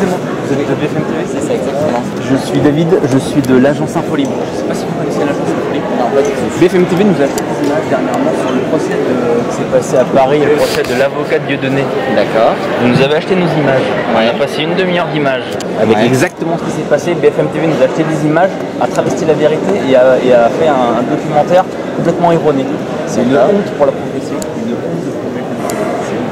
c'est moi. Vous avez de BFM TV? C'est ça, exactement. Je suis David, je suis de l'agence Infolibre. Je ne sais pas si vous connaissez l'agence Infolibre. Non, pas du tout. BFM TV nous a fait des images dernièrement sur le procès qui s'est passé à Paris, le procès de l'avocat Dieudonné. D'accord. Vous nous avez acheté nos images. Ouais. On a passé une demi-heure d'images avec exactement ce qui s'est passé. BFM TV nous a acheté des images, a travesti la vérité et a fait un documentaire complètement erroné. C'est une honte pour la profession. Une honte pour BFM TV.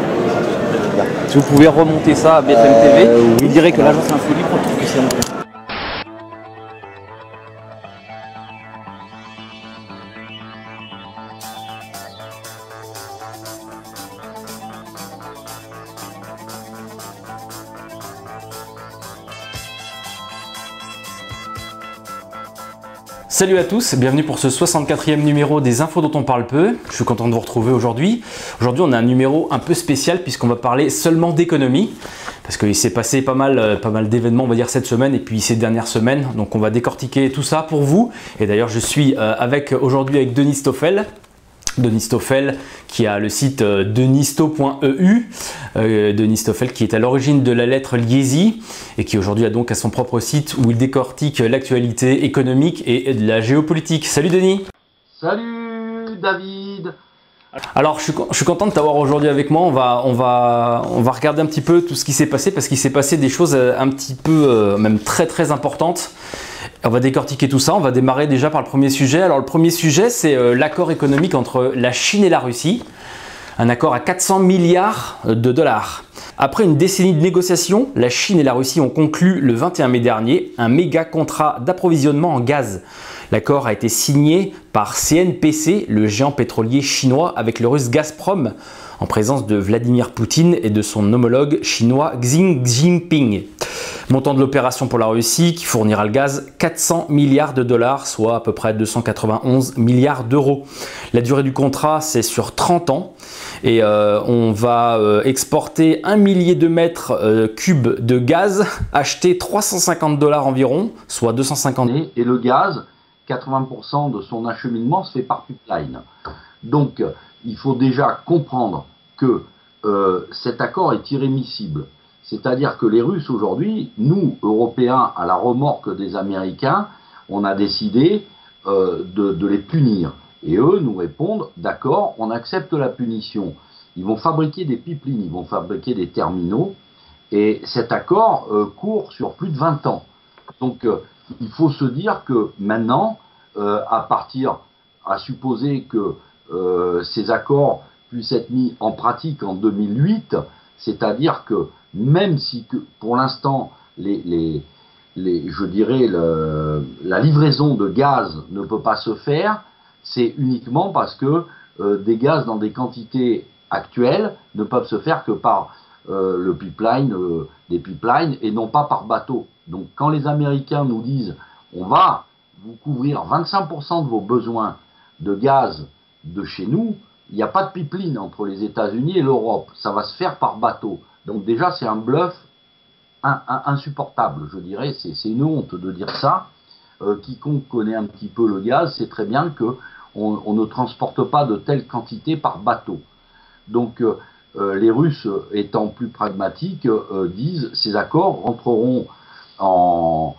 Si vous pouvez remonter ça à BFM TV, vous direz que l'agence Infolibre trouve que c'est honteux. Salut à tous, bienvenue pour ce 64e numéro des infos dont on parle peu. Je suis content de vous retrouver aujourd'hui. Aujourd'hui on a un numéro un peu spécial puisqu'on va parler seulement d'économie. Parce qu'il s'est passé pas mal d'événements on va dire cette semaine et puis ces dernières semaines. Donc on va décortiquer tout ça pour vous. Et d'ailleurs je suis aujourd'hui avec Denis Stoffel. Denis Stoffel qui a le site denisto.eu, Denis Stoffel qui est à l'origine de la lettre Liesi et qui aujourd'hui a donc à son propre site où il décortique l'actualité économique et de la géopolitique. Salut Denis. Salut David. Alors je suis content de t'avoir aujourd'hui avec moi. On va regarder un petit peu tout ce qui s'est passé parce qu'il s'est passé des choses un petit peu même très importantes. On va décortiquer tout ça, on va démarrer déjà par le premier sujet. Alors le premier sujet c'est l'accord économique entre la Chine et la Russie, un accord à 400 milliards de dollars. Après une décennie de négociations, la Chine et la Russie ont conclu le 21 mai dernier un méga contrat d'approvisionnement en gaz. L'accord a été signé par CNPC, le géant pétrolier chinois, avec le russe Gazprom, en présence de Vladimir Poutine et de son homologue chinois Xi Jinping. Montant de l'opération pour la Russie qui fournira le gaz 400 milliards de dollars, soit à peu près 291 milliards d'euros. La durée du contrat c'est sur 30 ans et on va exporter 1 millier de mètres cubes de gaz, acheter 350 dollars environ, soit 250. Et le gaz, 80% de son acheminement se fait par pipeline. Donc il faut déjà comprendre que cet accord est irrémissible. C'est-à-dire que les Russes aujourd'hui, nous, Européens, à la remorque des Américains, on a décidé de les punir. Et eux nous répondent, d'accord, on accepte la punition. Ils vont fabriquer des pipelines, ils vont fabriquer des terminaux. Et cet accord court sur plus de 20 ans. Donc il faut se dire que maintenant, à supposer que ces accords puissent être mis en pratique en 2008, c'est-à-dire que même si pour l'instant la livraison de gaz ne peut pas se faire, c'est uniquement parce que des gaz dans des quantités actuelles ne peuvent se faire que par des pipelines et non pas par bateau. Donc quand les Américains nous disent on va vous couvrir 25% de vos besoins de gaz de chez nous, il n'y a pas de pipeline entre les États-Unis et l'Europe, ça va se faire par bateau. Donc déjà c'est un bluff insupportable, je dirais, c'est une honte de dire ça. Quiconque connaît un petit peu le gaz sait très bien qu'on ne transporte pas de telles quantités par bateau. Donc les Russes étant plus pragmatiques disent ces accords rentreront en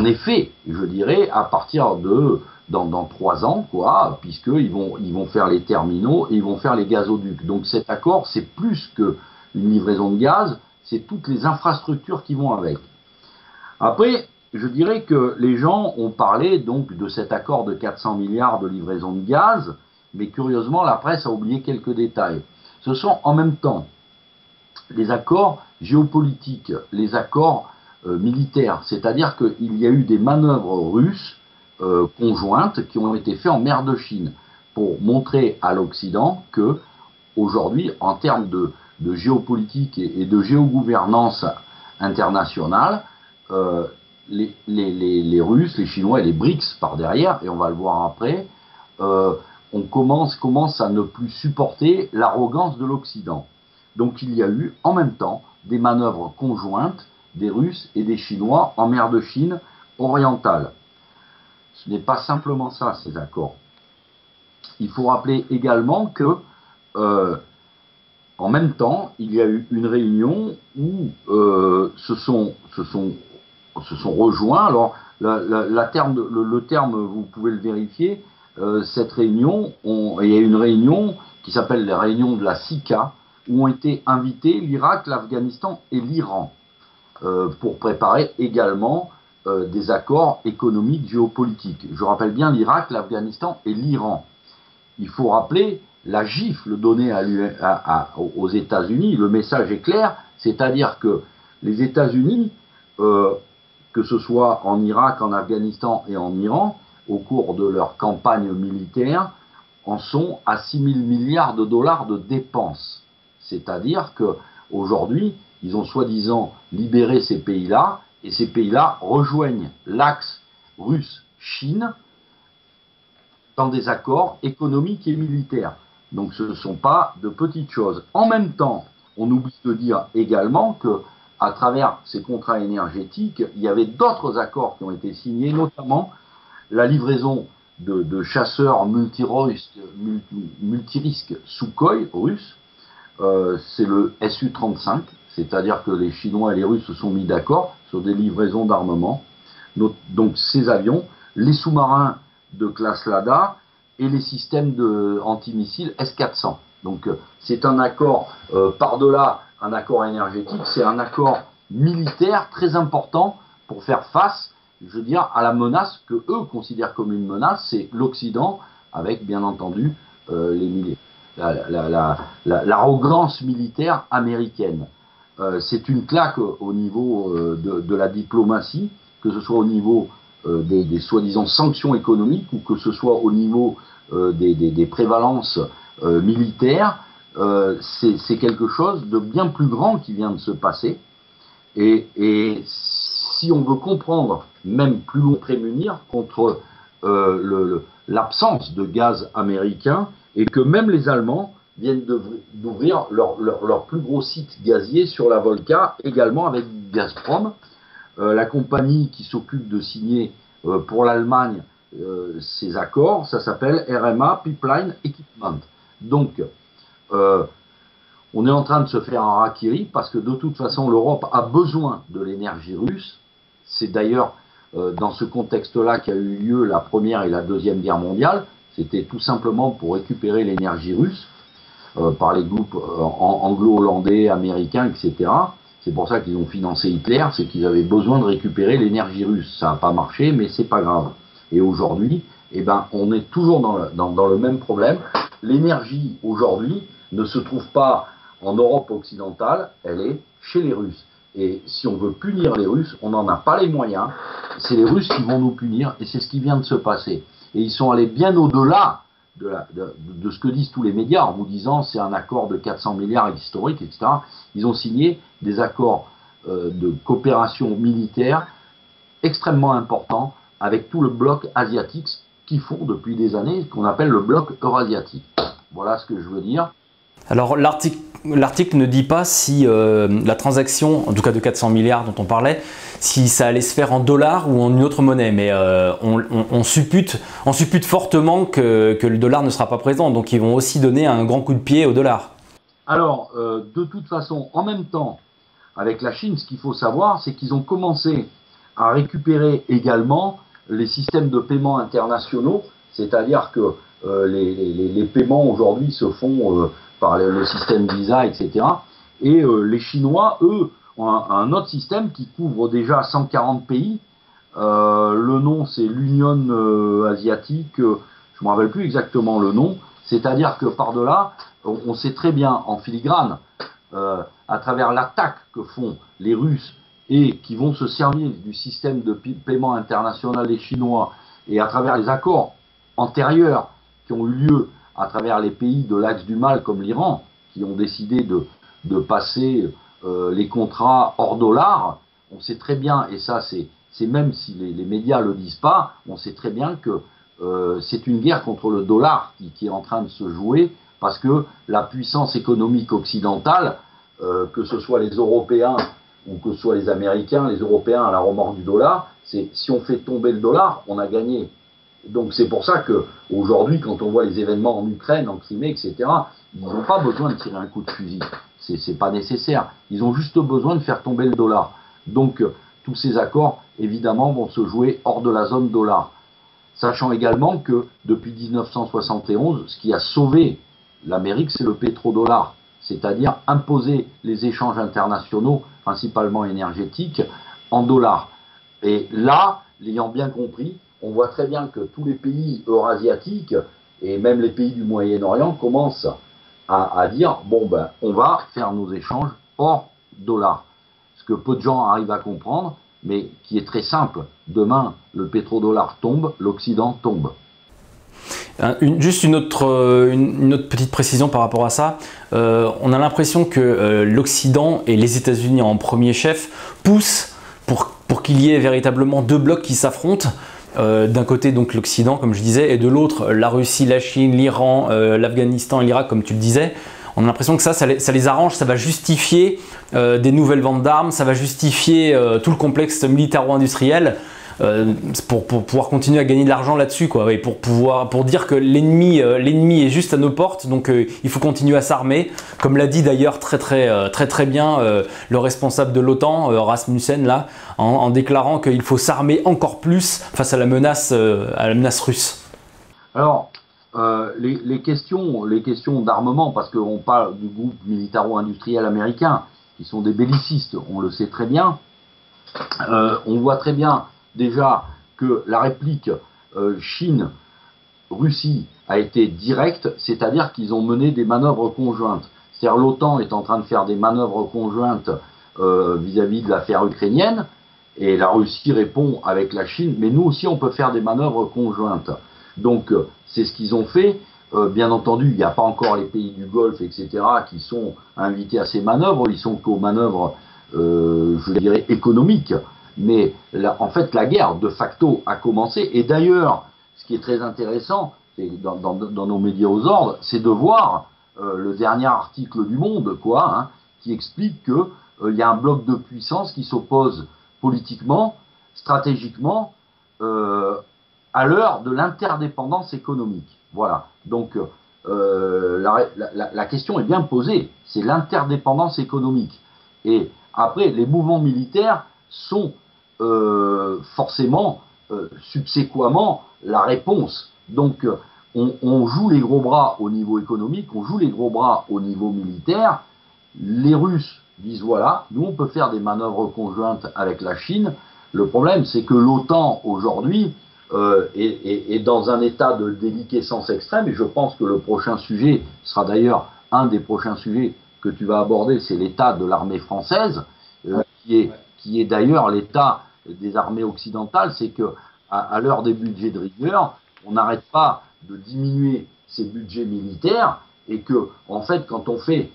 effet, je dirais, à partir de dans 3 ans, quoi, puisqu'ils vont faire les terminaux et ils vont faire les gazoducs. Donc cet accord, c'est plus qu'une livraison de gaz, c'est toutes les infrastructures qui vont avec. Après, je dirais que les gens ont parlé donc de cet accord de 400 milliards de livraison de gaz, mais curieusement, la presse a oublié quelques détails. Ce sont en même temps les accords géopolitiques, les accords militaires, c'est-à-dire qu'il y a eu des manœuvres russes conjointes qui ont été faites en mer de Chine pour montrer à l'Occident que aujourd'hui, en termes de géopolitique et de géogouvernance internationale, les Russes, les Chinois et les BRICS par derrière, et on va le voir après, on commence à ne plus supporter l'arrogance de l'Occident. Donc il y a eu en même temps des manœuvres conjointes des Russes et des Chinois en mer de Chine orientale. Ce n'est pas simplement ça, ces accords. Il faut rappeler également que en même temps, il y a eu une réunion où se sont rejoints. Alors, le terme, vous pouvez le vérifier. Cette réunion, il y a une réunion qui s'appelle les réunions de la SICA, où ont été invités l'Irak, l'Afghanistan et l'Iran pour préparer également des accords économiques géopolitiques. Je rappelle bien l'Irak, l'Afghanistan et l'Iran. Il faut rappeler la gifle donnée aux États-Unis. Le message est clair, c'est-à-dire que les États-Unis, que ce soit en Irak, en Afghanistan et en Iran, au cours de leur campagne militaire, en sont à 6 000 milliards de dollars de dépenses. C'est-à-dire qu'aujourd'hui, ils ont soi-disant libéré ces pays-là, et ces pays-là rejoignent l'axe russe-Chine dans des accords économiques et militaires. Donc ce ne sont pas de petites choses. En même temps, on oublie de dire également que à travers ces contrats énergétiques, il y avait d'autres accords qui ont été signés, notamment la livraison de chasseurs multirisques Sukhoi russes. C'est le Su-35, c'est-à-dire que les Chinois et les Russes se sont mis d'accord sur des livraisons d'armement. Donc ces avions, les sous-marins de classe Lada et les systèmes antimissiles S-400. Donc c'est un accord par-delà un accord énergétique, c'est un accord militaire très important pour faire face, je veux dire, à la menace que eux considèrent comme une menace, c'est l'Occident, avec bien entendu l'arrogance militaire américaine. C'est une claque au niveau de la diplomatie, que ce soit au niveau des soi-disant sanctions économiques ou que ce soit au niveau des prévalences militaires. C'est quelque chose de bien plus grand qui vient de se passer. Et si on veut comprendre, même plus loin, prémunir contre l'absence de gaz américain, et que même les Allemands viennent d'ouvrir leur plus gros site gazier sur la Volga, également avec Gazprom, la compagnie qui s'occupe de signer pour l'Allemagne ces accords, ça s'appelle RMA Pipeline Equipment. Donc, on est en train de se faire un harakiri parce que de toute façon l'Europe a besoin de l'énergie russe. C'est d'ailleurs dans ce contexte-là qu'a eu lieu la Première et la Deuxième Guerre mondiale. C'était tout simplement pour récupérer l'énergie russe par les groupes anglo-hollandais, américains, etc. C'est pour ça qu'ils ont financé Hitler, c'est qu'ils avaient besoin de récupérer l'énergie russe. Ça n'a pas marché, mais c'est pas grave. Et aujourd'hui, eh ben, on est toujours dans le même problème. L'énergie aujourd'hui ne se trouve pas en Europe occidentale, elle est chez les Russes. Et si on veut punir les Russes, on n'en a pas les moyens. C'est les Russes qui vont nous punir, et c'est ce qui vient de se passer. Et ils sont allés bien au-delà de ce que disent tous les médias, en vous disant c'est un accord de 400 milliards historique, etc. Ils ont signé des accords de coopération militaire extrêmement importants avec tout le bloc asiatique qu'ils font depuis des années, qu'on appelle le bloc eurasiatique. Voilà ce que je veux dire. Alors l'article ne dit pas si la transaction, en tout cas de 400 milliards dont on parlait, si ça allait se faire en dollars ou en une autre monnaie, mais on suppute fortement que le dollar ne sera pas présent, donc ils vont aussi donner un grand coup de pied au dollar. Alors, de toute façon, en même temps, avec la Chine, ce qu'il faut savoir, c'est qu'ils ont commencé à récupérer également les systèmes de paiement internationaux, c'est-à-dire que les paiements aujourd'hui se font par le système Visa, etc. Et les Chinois, eux, ont un autre système qui couvre déjà 140 pays. Le nom, c'est l'Union asiatique, je ne me rappelle plus exactement le nom. C'est-à-dire que par-delà, on sait très bien, en filigrane, à travers l'attaque que font les Russes et qui vont se servir du système de paiement international des Chinois et à travers les accords antérieurs qui ont eu lieu à travers les pays de l'axe du mal comme l'Iran, qui ont décidé de passer les contrats hors dollar, on sait très bien, et ça c'est même si les médias ne le disent pas, on sait très bien que c'est une guerre contre le dollar qui est en train de se jouer, parce que la puissance économique occidentale, que ce soit les Européens ou que ce soit les Américains, les Européens à la remorque du dollar, c'est si on fait tomber le dollar, on a gagné. Donc c'est pour ça qu'aujourd'hui, quand on voit les événements en Ukraine, en Crimée, etc., ils n'ont pas besoin de tirer un coup de fusil. C'est pas nécessaire. Ils ont juste besoin de faire tomber le dollar. Donc tous ces accords, évidemment, vont se jouer hors de la zone dollar. Sachant également que depuis 1971, ce qui a sauvé l'Amérique, c'est le pétrodollar. C'est-à-dire imposer les échanges internationaux, principalement énergétiques, en dollars. Et là, l'ayant bien compris, on voit très bien que tous les pays eurasiatiques et même les pays du Moyen-Orient commencent à dire bon ben on va faire nos échanges hors dollars. Ce que peu de gens arrivent à comprendre, mais qui est très simple. Demain, le pétrodollar tombe, l'Occident tombe. Juste une autre petite précision par rapport à ça. On a l'impression que l'Occident et les États-Unis en premier chef poussent pour qu'il y ait véritablement deux blocs qui s'affrontent. D'un côté donc l'Occident comme je disais et de l'autre la Russie, la Chine, l'Iran, l'Afghanistan et l'Irak comme tu le disais. On a l'impression que ça les arrange, ça va justifier des nouvelles ventes d'armes, ça va justifier tout le complexe militaro-industriel pour pouvoir continuer à gagner de l'argent là-dessus, quoi, et pour dire que l'ennemi est juste à nos portes, donc il faut continuer à s'armer, comme l'a dit d'ailleurs très bien le responsable de l'OTAN, Rasmussen, là, en déclarant qu'il faut s'armer encore plus face à la menace russe. Alors, les questions d'armement, parce qu'on parle du groupe militaro-industriel américain, qui sont des bellicistes, on le sait très bien, on voit très bien déjà que la réplique Chine-Russie a été directe, c'est-à-dire qu'ils ont mené des manœuvres conjointes. C'est-à-dire l'OTAN est en train de faire des manœuvres conjointes vis-à-vis de l'affaire ukrainienne, et la Russie répond avec la Chine, mais nous aussi on peut faire des manœuvres conjointes. Donc c'est ce qu'ils ont fait. Bien entendu, il n'y a pas encore les pays du Golfe, etc., qui sont invités à ces manœuvres, ils sont qu'aux manœuvres, je dirais, économiques. Mais en fait, la guerre, de facto, a commencé. Et d'ailleurs, ce qui est très intéressant, dans nos médias aux ordres, c'est de voir le dernier article du Monde, qui explique qu'il y a un bloc de puissance qui s'oppose politiquement, stratégiquement, à l'heure de l'interdépendance économique. Voilà. Donc, la question est bien posée. C'est l'interdépendance économique. Et après, les mouvements militaires sont forcément, subséquemment, la réponse. Donc, on joue les gros bras au niveau économique, on joue les gros bras au niveau militaire. Les Russes disent voilà, nous on peut faire des manœuvres conjointes avec la Chine. Le problème, c'est que l'OTAN aujourd'hui est dans un état de déliquescence extrême, et je pense que le prochain sujet sera d'ailleurs un des prochains sujets que tu vas aborder, c'est l'état de l'armée française, qui est d'ailleurs l'état des armées occidentales. C'est que à l'heure des budgets de rigueur, on n'arrête pas de diminuer ces budgets militaires, et que en fait quand on fait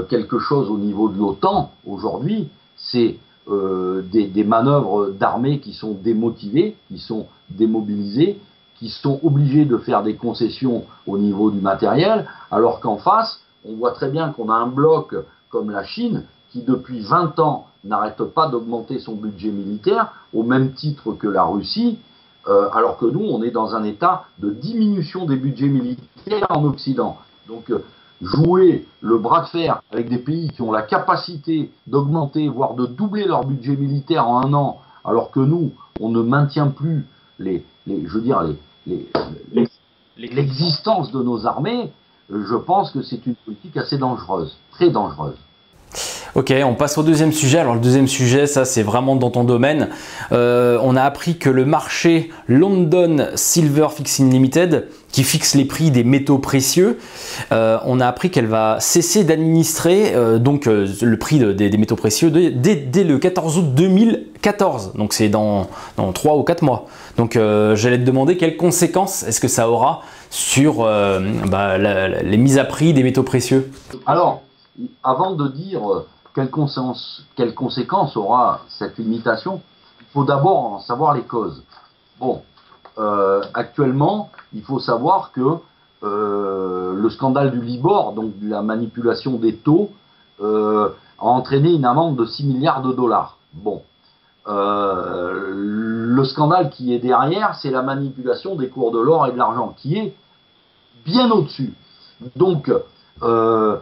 quelque chose au niveau de l'OTAN aujourd'hui, c'est des manœuvres d'armées qui sont démotivées, qui sont démobilisées, qui sont obligées de faire des concessions au niveau du matériel, alors qu'en face, on voit très bien qu'on a un bloc comme la Chine qui depuis 20 ans n'arrête pas d'augmenter son budget militaire au même titre que la Russie, alors que nous, on est dans un état de diminution des budgets militaires en Occident. Donc, jouer le bras de fer avec des pays qui ont la capacité d'augmenter, voire de doubler leur budget militaire en un an, alors que nous, on ne maintient plus l'existence de nos armées, je pense que c'est une politique assez dangereuse, très dangereuse. Ok, on passe au deuxième sujet. Alors le deuxième sujet, ça c'est vraiment dans ton domaine. On a appris que le marché London Silver Fixing Limited, qui fixe les prix des métaux précieux, on a appris qu'elle va cesser d'administrer le prix des métaux précieux dès le 14 août 2014. Donc c'est dans 3 ou 4 mois. Donc j'allais te demander quelles conséquences est-ce que ça aura sur les mises à prix des métaux précieux. Alors, avant de dire quelles conséquences aura cette limitation, il faut d'abord en savoir les causes. Bon, actuellement, il faut savoir que le scandale du Libor, donc de la manipulation des taux, a entraîné une amende de 6 milliards de dollars. Bon, Le scandale qui est derrière, c'est la manipulation des cours de l'or et de l'argent, qui est bien au-dessus. Donc, on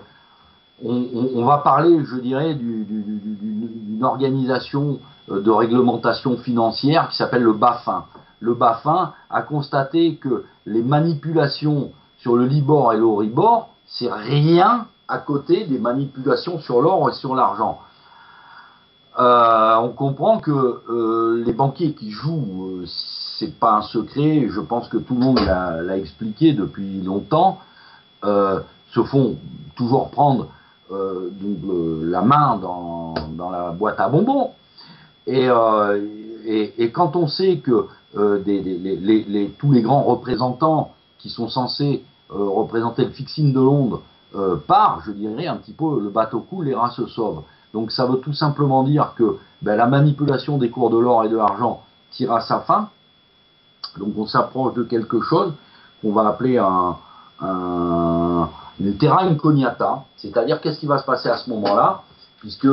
va parler, je dirais, d'une organisation de réglementation financière qui s'appelle le BaFin. Le BaFin a constaté que les manipulations sur le Libor et l'Euribor, c'est rien à côté des manipulations sur l'or et sur l'argent. On comprend que les banquiers qui jouent, c'est pas un secret, je pense que tout le monde l'a expliqué depuis longtemps, se font toujours prendre la main dans la boîte à bonbons. Et quand on sait que tous les grands représentants qui sont censés représenter le fixing de Londres partent, je dirais un petit peu, le bateau coule, les rats se sauvent. Donc ça veut tout simplement dire que la manipulation des cours de l'or et de l'argent tire à sa fin. Donc on s'approche de quelque chose qu'on va appeler une terra incognita, c'est-à-dire qu'est-ce qui va se passer à ce moment-là, puisque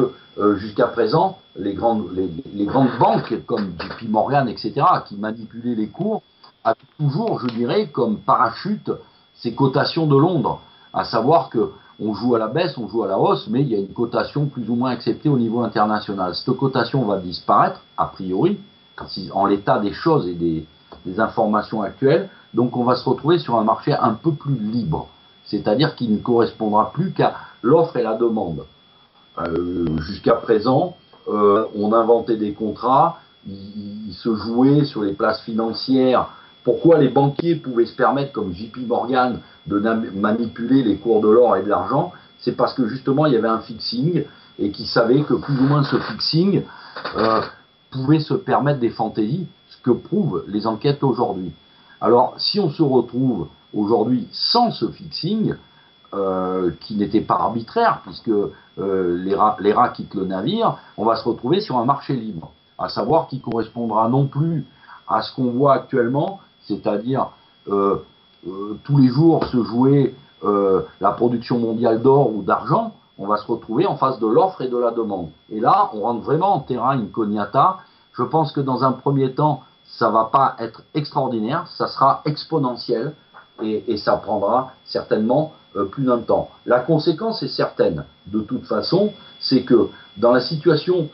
jusqu'à présent, les grandes banques comme JP Morgan, etc., qui manipulaient les cours, avaient toujours, je dirais, comme parachute ces cotations de Londres, à savoir que on joue à la baisse, on joue à la hausse, mais il y a une cotation plus ou moins acceptée au niveau international. Cette cotation va disparaître, a priori, en l'état des choses et des informations actuelles, donc on va se retrouver sur un marché un peu plus libre, c'est-à-dire qu'il ne correspondra plus qu'à l'offre et la demande. Jusqu'à présent, on inventait des contrats, ils se jouaient sur les places financières. Pourquoi les banquiers pouvaient se permettre, comme JP Morgan, de manipuler les cours de l'or et de l'argent? C'est parce que justement il y avait un fixing et qu'ils savaient que plus ou moins ce fixing pouvait se permettre des fantaisies, ce que prouvent les enquêtes aujourd'hui. Alors si on se retrouve aujourd'hui sans ce fixing, qui n'était pas arbitraire, puisque les rats quittent le navire, on va se retrouver sur un marché libre, à savoir qui correspondra non plus à ce qu'on voit actuellement, c'est-à-dire tous les jours se jouer la production mondiale d'or ou d'argent. On va se retrouver en face de l'offre et de la demande. Et là, on rentre vraiment en terra incognita. Je pense que dans un premier temps, ça va pas être extraordinaire, ça sera exponentiel et ça prendra certainement plus d'un temps. La conséquence est certaine, de toute façon, c'est que dans la situation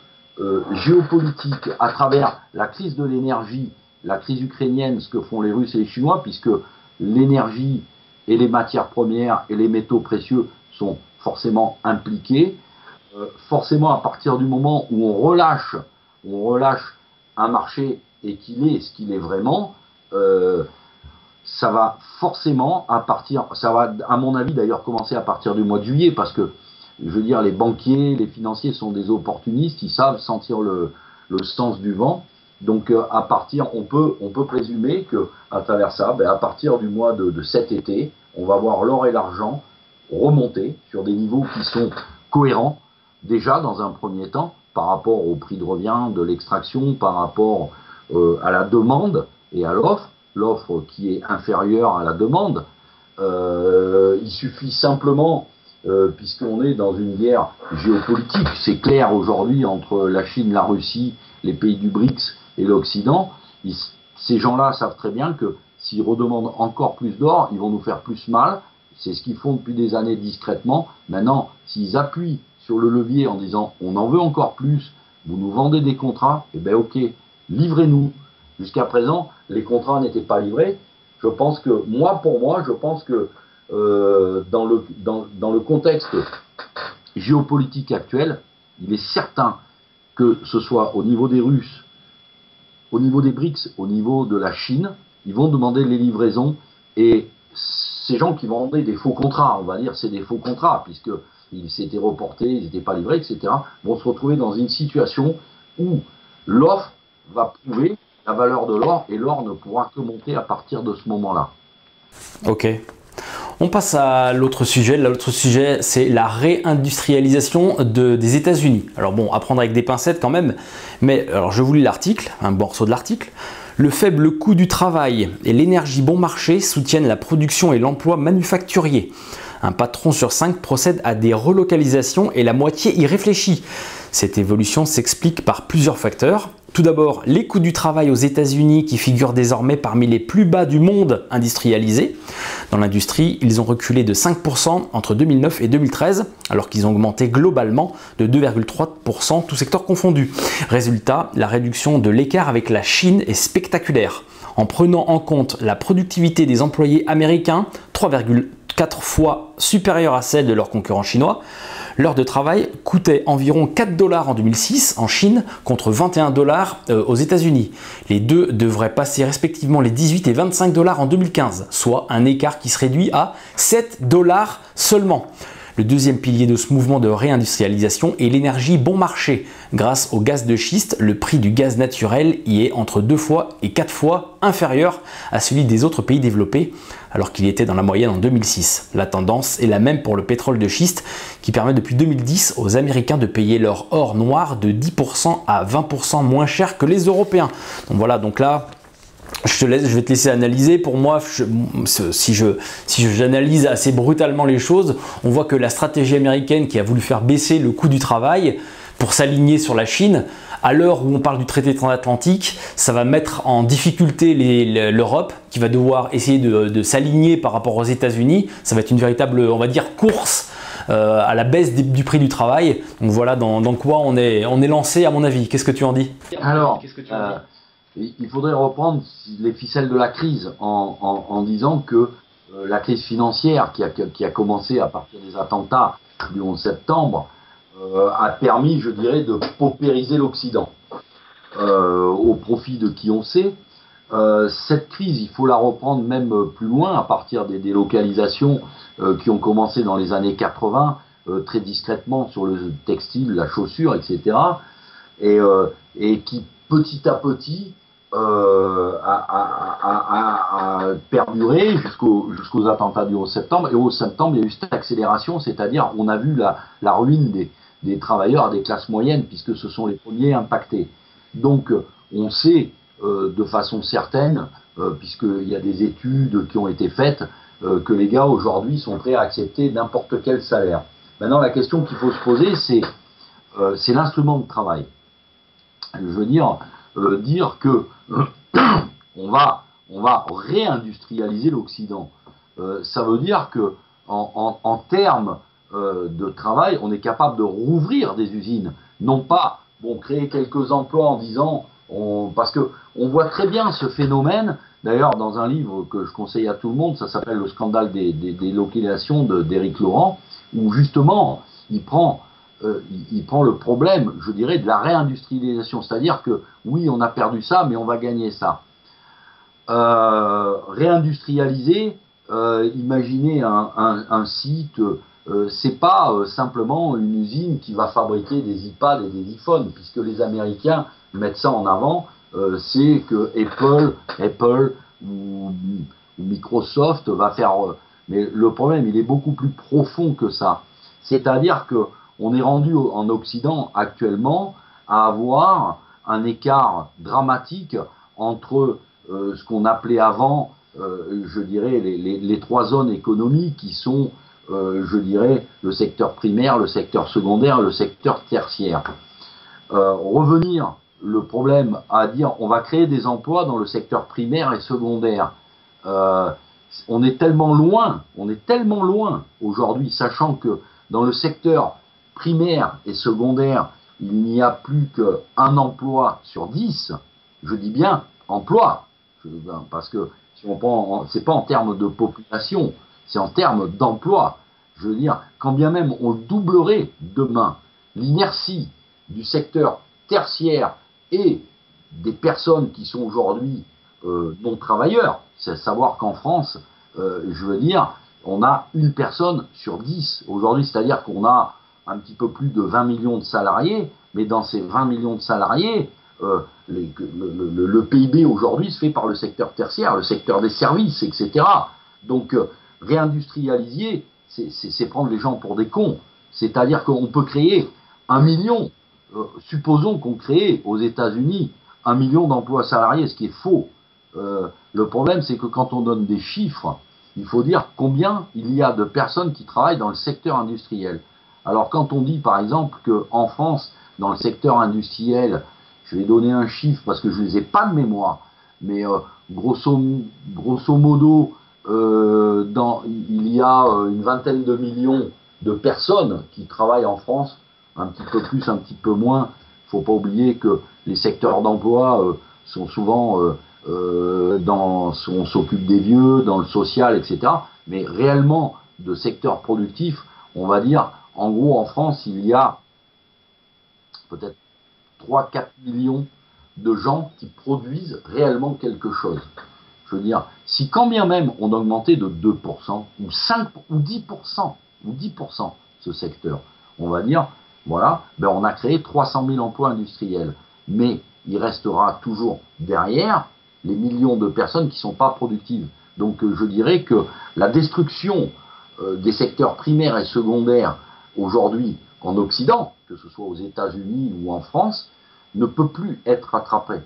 géopolitique, à travers la crise de l'énergie, la crise ukrainienne, ce que font les Russes et les Chinois, puisque l'énergie et les matières premières et les métaux précieux sont forcément impliqués, forcément à partir du moment où on relâche un marché et qu'il est ce qu'il est vraiment, ça va forcément ça va à mon avis d'ailleurs commencer à partir du mois de juillet, parce que je veux dire, les banquiers, les financiers sont des opportunistes, ils savent sentir le sens du vent. Donc on peut présumer que à travers ça, à partir du mois de cet été, on va voir l'or et l'argent remonter sur des niveaux qui sont cohérents déjà dans un premier temps par rapport au prix de revient de l'extraction, par rapport à la demande et à l'offre qui est inférieure à la demande. Il suffit simplement, puisqu'on est dans une guerre géopolitique, c'est clair aujourd'hui entre la Chine, la Russie, les pays du BRICS et l'Occident, ces gens-là savent très bien que s'ils redemandent encore plus d'or, ils vont nous faire plus mal. C'est ce qu'ils font depuis des années discrètement. Maintenant, s'ils appuient sur le levier en disant on en veut encore plus, vous nous vendez des contrats, eh bien ok, livrez-nous. Jusqu'à présent, les contrats n'étaient pas livrés. Je pense que, pour moi, je pense que dans le contexte géopolitique actuel, il est certain que ce soit au niveau des Russes, au niveau des BRICS, au niveau de la Chine, ils vont demander les livraisons, et ces gens qui vendaient des faux contrats, on va dire c'est des faux contrats, puisqu'ils s'étaient reportés, ils n'étaient pas livrés, etc., vont se retrouver dans une situation où l'offre va prouver la valeur de l'or, et l'or ne pourra que monter à partir de ce moment-là. Ok. On passe à l'autre sujet. L'autre sujet, c'est la réindustrialisation des États-Unis. Alors bon, à prendre avec des pincettes quand même. Mais alors je vous lis l'article, un morceau de l'article. Le faible coût du travail et l'énergie bon marché soutiennent la production et l'emploi manufacturier. Un patron sur 5 procède à des relocalisations et la moitié y réfléchit. Cette évolution s'explique par plusieurs facteurs. Tout d'abord, les coûts du travail aux États-Unis qui figurent désormais parmi les plus bas du monde industrialisé. Dans l'industrie, ils ont reculé de 5% entre 2009 et 2013, alors qu'ils ont augmenté globalement de 2,3%, tous secteurs confondus. Résultat, la réduction de l'écart avec la Chine est spectaculaire. En prenant en compte la productivité des employés américains, 3,4 fois supérieure à celle de leurs concurrents chinois, l'heure de travail coûtait environ 4 $ en 2006 en Chine contre 21 $ aux États-Unis. Les deux devraient passer respectivement les 18 et 25 $ en 2015, soit un écart qui se réduit à 7 $ seulement. Le deuxième pilier de ce mouvement de réindustrialisation est l'énergie bon marché. Grâce au gaz de schiste, le prix du gaz naturel y est entre 2 fois et 4 fois inférieur à celui des autres pays développés, alors qu'il était dans la moyenne en 2006. La tendance est la même pour le pétrole de schiste, qui permet depuis 2010 aux Américains de payer leur or noir de 10% à 20% moins cher que les Européens. Donc voilà, donc là, je vais te laisser analyser. Pour moi, si j'analyse assez brutalement les choses, on voit que la stratégie américaine qui a voulu faire baisser le coût du travail pour s'aligner sur la Chine, à l'heure où on parle du traité transatlantique, ça va mettre en difficulté l'Europe qui va devoir essayer de s'aligner par rapport aux États-Unis. Ça va être une véritable, on va dire, course à la baisse du prix du travail. Donc voilà dans quoi on est lancé à mon avis. Qu'est-ce que tu en dis? Alors, il faudrait reprendre les ficelles de la crise en disant que la crise financière qui a commencé à partir des attentats du 11 septembre a permis, je dirais, de paupériser l'Occident au profit de qui on sait. Cette crise, il faut la reprendre même plus loin, à partir des délocalisations qui ont commencé dans les années 80, très discrètement sur le textile, la chaussure, etc. Et qui petit à petit a perduré jusqu'aux attentats du 11 septembre. Et au 11 septembre, il y a eu cette accélération, c'est-à-dire on a vu la ruine des travailleurs, des classes moyennes, puisque ce sont les premiers impactés. Donc on sait de façon certaine, puisqu'il y a des études qui ont été faites, que les gars aujourd'hui sont prêts à accepter n'importe quel salaire. Maintenant, la question qu'il faut se poser, c'est l'instrument de travail. Je veux dire que on va réindustrialiser l'Occident. Ça veut dire que en termes de travail, on est capable de rouvrir des usines, non pas créer quelques emplois en disant parce que on voit très bien ce phénomène. D'ailleurs, dans un livre que je conseille à tout le monde, ça s'appelle Le scandale des délocalisations d'Éric Laurent, où justement il prend le problème, je dirais, de la réindustrialisation. C'est-à-dire que oui, on a perdu ça, mais on va gagner ça. Réindustrialiser, imaginez un site, c'est pas simplement une usine qui va fabriquer des iPads et des iPhones, puisque les Américains mettent ça en avant. C'est que Apple ou Microsoft va faire... mais le problème, il est beaucoup plus profond que ça. C'est-à-dire que on est rendu en Occident actuellement à avoir un écart dramatique entre ce qu'on appelait avant, je dirais, les trois zones économiques qui sont, je dirais, le secteur primaire, le secteur secondaire, le secteur tertiaire. Revenir le problème à dire on va créer des emplois dans le secteur primaire et secondaire. On est tellement loin aujourd'hui, sachant que dans le secteur primaire et secondaire, il n'y a plus qu'un emploi sur 10. Je dis bien emploi, parce que si on prend, c'est pas en termes de population, c'est en termes d'emploi. Je veux dire, quand bien même on doublerait demain l'inertie du secteur tertiaire et des personnes qui sont aujourd'hui non travailleurs, c'est à savoir qu'en France, je veux dire, on a une personne sur 10 aujourd'hui, c'est-à-dire qu'on a un petit peu plus de 20 millions de salariés, mais dans ces 20 millions de salariés, le PIB aujourd'hui se fait par le secteur tertiaire, le secteur des services, etc. Donc réindustrialiser, c'est prendre les gens pour des cons. C'est-à-dire qu'on peut créer 1 million, supposons qu'on crée aux États-Unis 1 million d'emplois salariés, ce qui est faux. Le problème, c'est que quand on donne des chiffres, il faut dire combien il y a de personnes qui travaillent dans le secteur industriel. Alors quand on dit par exemple qu'en France, dans le secteur industriel, je vais donner un chiffre parce que je ne les ai pas de mémoire, mais grosso modo, il y a une vingtaine de millions de personnes qui travaillent en France, un petit peu plus, un petit peu moins. Il ne faut pas oublier que les secteurs d'emploi sont souvent on s'occupe des vieux, dans le social, etc. Mais réellement, de secteurs productifs, on va dire, en gros, en France, il y a peut-être 3-4 millions de gens qui produisent réellement quelque chose. Je veux dire, si quand bien même on augmentait de 2%, ou 5%, ou 10% ce secteur, on va dire, voilà, ben on a créé 300 000 emplois industriels. Mais il restera toujours derrière les millions de personnes qui ne sont pas productives. Donc je dirais que la destruction des secteurs primaires et secondaires aujourd'hui en Occident, que ce soit aux États-Unis ou en France, ne peut plus être rattrapée.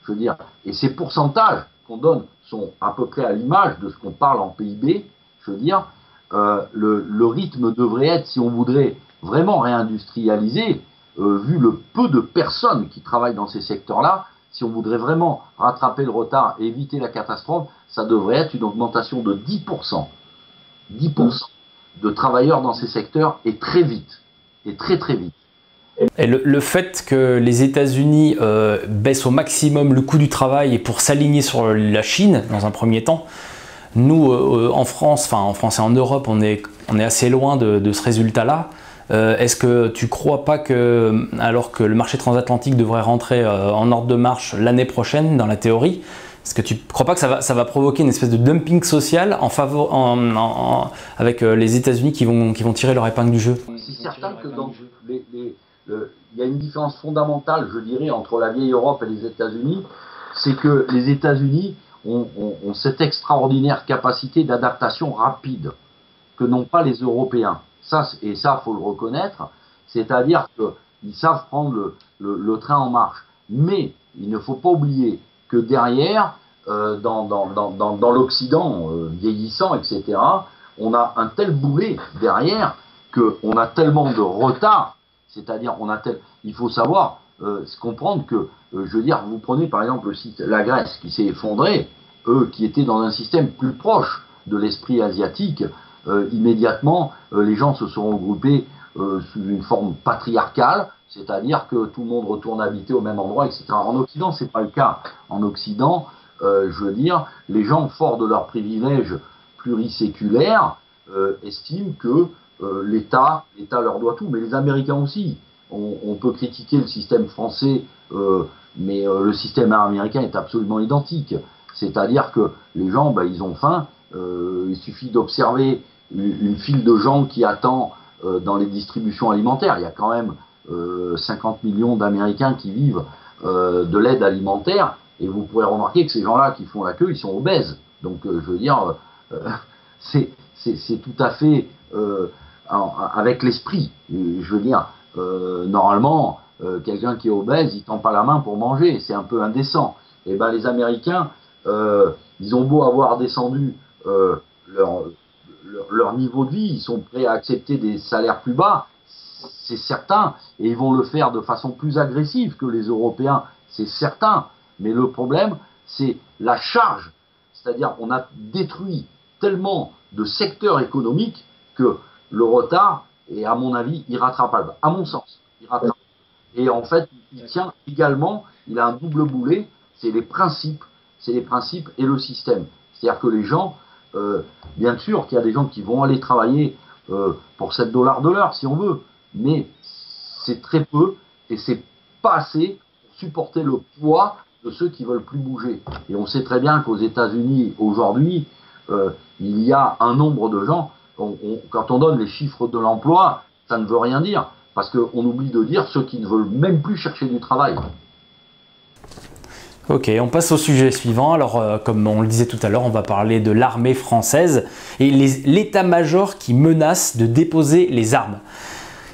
Je veux dire, et ces pourcentages qu'on donne sont à peu près à l'image de ce qu'on parle en PIB. Je veux dire, le rythme devrait être, si on voudrait vraiment réindustrialiser, vu le peu de personnes qui travaillent dans ces secteurs-là, si on voudrait vraiment rattraper le retard et éviter la catastrophe, ça devrait être une augmentation de 10%. 10% de travailleurs dans ces secteurs et très vite. Et très très vite. Et le fait que les États-Unis baissent au maximum le coût du travail et pour s'aligner sur la Chine dans un premier temps, nous en France et en Europe, on est assez loin de ce résultat-là. Est-ce que tu ne crois pas que, alors que le marché transatlantique devrait rentrer en ordre de marche l'année prochaine, dans la théorie, est-ce que tu ne crois pas que ça va provoquer une espèce de dumping social avec les États-Unis qui vont tirer leur épingle du jeu? C'est certain que il y a une différence fondamentale, je dirais, entre la vieille Europe et les États-Unis, c'est que les États-Unis ont cette extraordinaire capacité d'adaptation rapide que n'ont pas les Européens. Ça, faut le reconnaître, c'est-à-dire qu'ils savent prendre le train en marche. Mais il ne faut pas oublier que derrière, dans l'Occident vieillissant, etc., on a un tel boulet derrière qu'on a tellement de retard, c'est-à-dire il faut savoir, comprendre que, je veux dire, vous prenez par exemple la Grèce qui s'est effondrée, eux qui étaient dans un système plus proche de l'esprit asiatique, immédiatement les gens se sont regroupés sous une forme patriarcale, c'est-à-dire que tout le monde retourne habiter au même endroit, etc. En Occident, c'est pas le cas. En Occident, je veux dire, les gens, forts de leurs privilèges pluriséculaires, estiment que l'État leur doit tout. Mais les Américains aussi. On peut critiquer le système français, mais le système américain est absolument identique. C'est-à-dire que les gens, ils ont faim. Il suffit d'observer une file de gens qui attend dans les distributions alimentaires. Il y a quand même 50 millions d'Américains qui vivent de l'aide alimentaire, et vous pourrez remarquer que ces gens-là qui font la queue, ils sont obèses. Donc je veux dire, c'est tout à fait avec l'esprit. Je veux dire, normalement, quelqu'un qui est obèse, il tend pas la main pour manger, c'est un peu indécent. Et ben les Américains, ils ont beau avoir descendu leur niveau de vie, ils sont prêts à accepter des salaires plus bas, c'est certain, et ils vont le faire de façon plus agressive que les Européens, c'est certain. Mais le problème, c'est la charge, c'est-à-dire on a détruit tellement de secteurs économiques que le retard est, à mon avis, irrattrapable, à mon sens, irrattrapable. Et en fait, il tient également, il a un double boulet, c'est les principes et le système. C'est-à-dire que les gens, bien sûr qu'il y a des gens qui vont aller travailler pour 7 $ de l'heure, si on veut, mais c'est très peu et c'est pas assez pour supporter le poids de ceux qui veulent plus bouger. Et on sait très bien qu'aux États-Unis, aujourd'hui, il y a un nombre de gens, quand on donne les chiffres de l'emploi, ça ne veut rien dire, parce qu'on oublie de dire ceux qui ne veulent même plus chercher du travail. Ok, on passe au sujet suivant. Alors, comme on le disait tout à l'heure, on va parler de l'armée française et l'état-major qui menace de déposer les armes.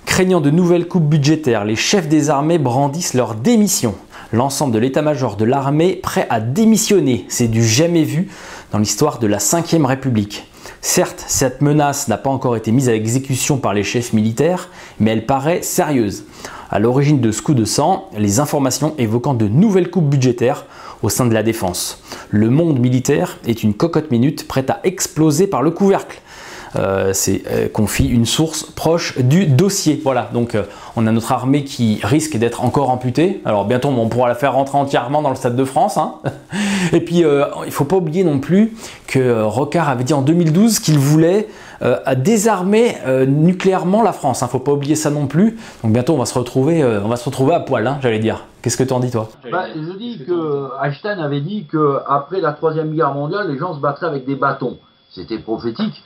Craignant de nouvelles coupes budgétaires, les chefs des armées brandissent leur démission. L'ensemble de l'état-major de l'armée prêt à démissionner. C'est du jamais vu dans l'histoire de la Ve République. Certes, cette menace n'a pas encore été mise à exécution par les chefs militaires, mais elle paraît sérieuse. À l'origine de ce coup de sang, les informations évoquant de nouvelles coupes budgétaires au sein de la défense. Le monde militaire est une cocotte minute prête à exploser par le couvercle. Confie une source proche du dossier. Voilà, donc on a notre armée qui risque d'être encore amputée. Alors bientôt on pourra la faire rentrer entièrement dans le Stade de France. Hein. Et puis il ne faut pas oublier non plus que Rocard avait dit en 2012 qu'il voulait désarmer nucléairement la France. Il ne faut pas oublier ça non plus. Donc bientôt on va se retrouver à poil, hein, j'allais dire. Qu'est-ce que tu en dis toi? Je dis que Einstein avait dit qu'après la Troisième Guerre mondiale, les gens se battraient avec des bâtons. C'était prophétique.